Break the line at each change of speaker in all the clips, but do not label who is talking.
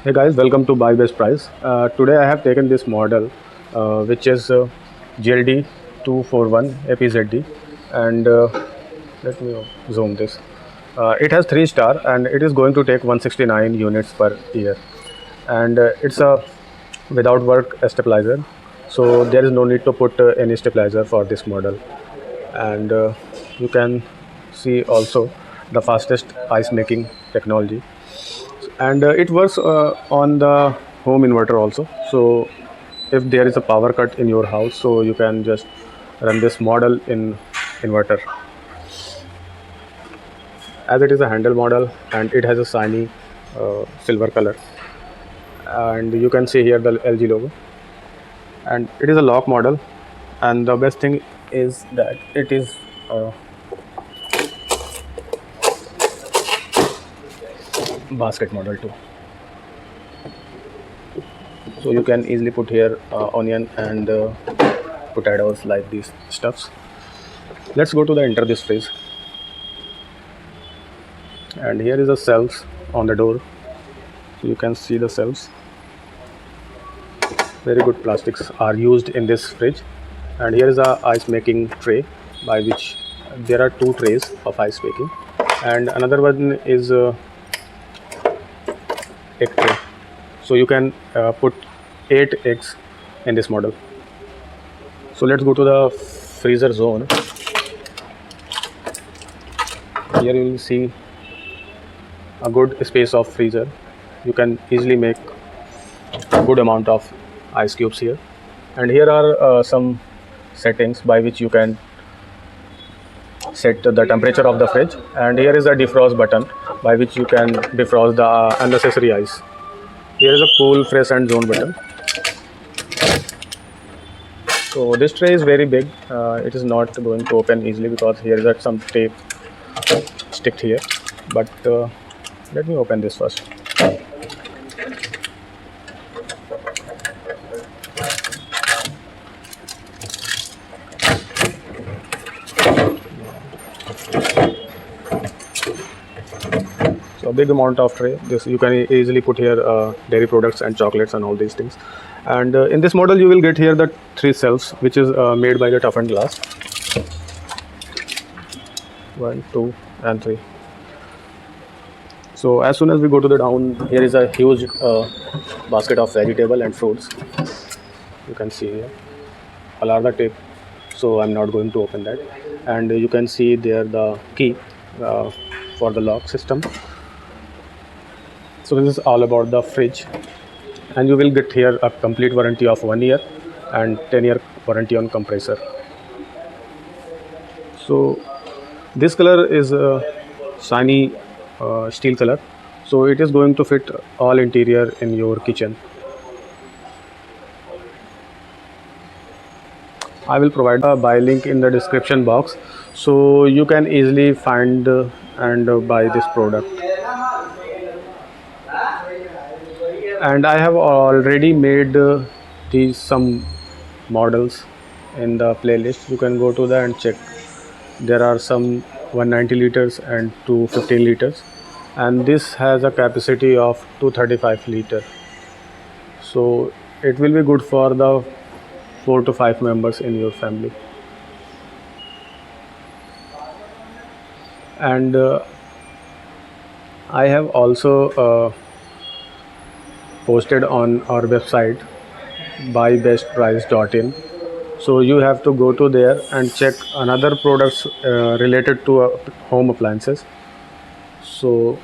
Hey guys, welcome to Buy Best Price. Today I have taken this model which is GLD 241 APZD, and let me zoom this. It has 3 star and it is going to take 169 units per year, and it's a without work stabilizer, so there is no need to put any stabilizer for this model. And you can see also the fastest ice making technology, and it works on the home inverter also. So if there is a power cut in your house, so you can just run this model in inverter, as it is a handle model and it has a shiny silver color. And you can see here the LG logo, and it is a lock model. And the best thing is that it is basket model too, so you can easily put here onion and potatoes like these stuffs. Let's go to the enter this phase, and here is the shelves on the door, so you can see the shelves. Very good plastics are used in this fridge. And here is a ice making tray, by which there are 2 trays of ice making, and another one is egg tray, so you can put 8 eggs in this model. So let's go to the freezer zone. Here you will see a good space of freezer. You can easily make a good amount of ice cubes here. And here are some settings by which you can set the temperature of the fridge. And here is a defrost button by which you can defrost the unnecessary ice. Here is a cool, fresh and zone button. So this tray is very big. It is not going to open easily because here is some tape sticked here. But let me open this first. So a big amount of tray. This you can easily put here dairy products and chocolates and all these things. And in this model you will get here the 3 shelves, which is made by the toughened glass. 1, 2 and 3. So as soon as we go to the down, here is a huge basket of vegetable and fruits. You can see here a lot of tape, so I'm not going to open that. And you can see there the key for the lock system. So this is all about the fridge, and you will get here a complete warranty of 1 year and 10-year warranty on compressor. So this color is a shiny steel color, so it is going to fit all interior in your kitchen. I will provide a buy link in the description box, so you can easily find and buy this product. And I have already made these some models in the playlist. You can go to that and check. There are some 190 liters and 215 liters, and this has a capacity of 235 liter. So it will be good for the 4 to 5 members in your family. And I have also posted on our website buybestprice.in, so you have to go to there and check another products related to home appliances, so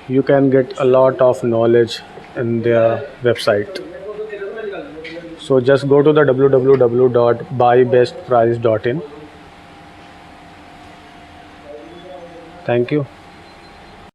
you can get a lot of knowledge in their website. So just go to the www.buybestprice.in. Thank you.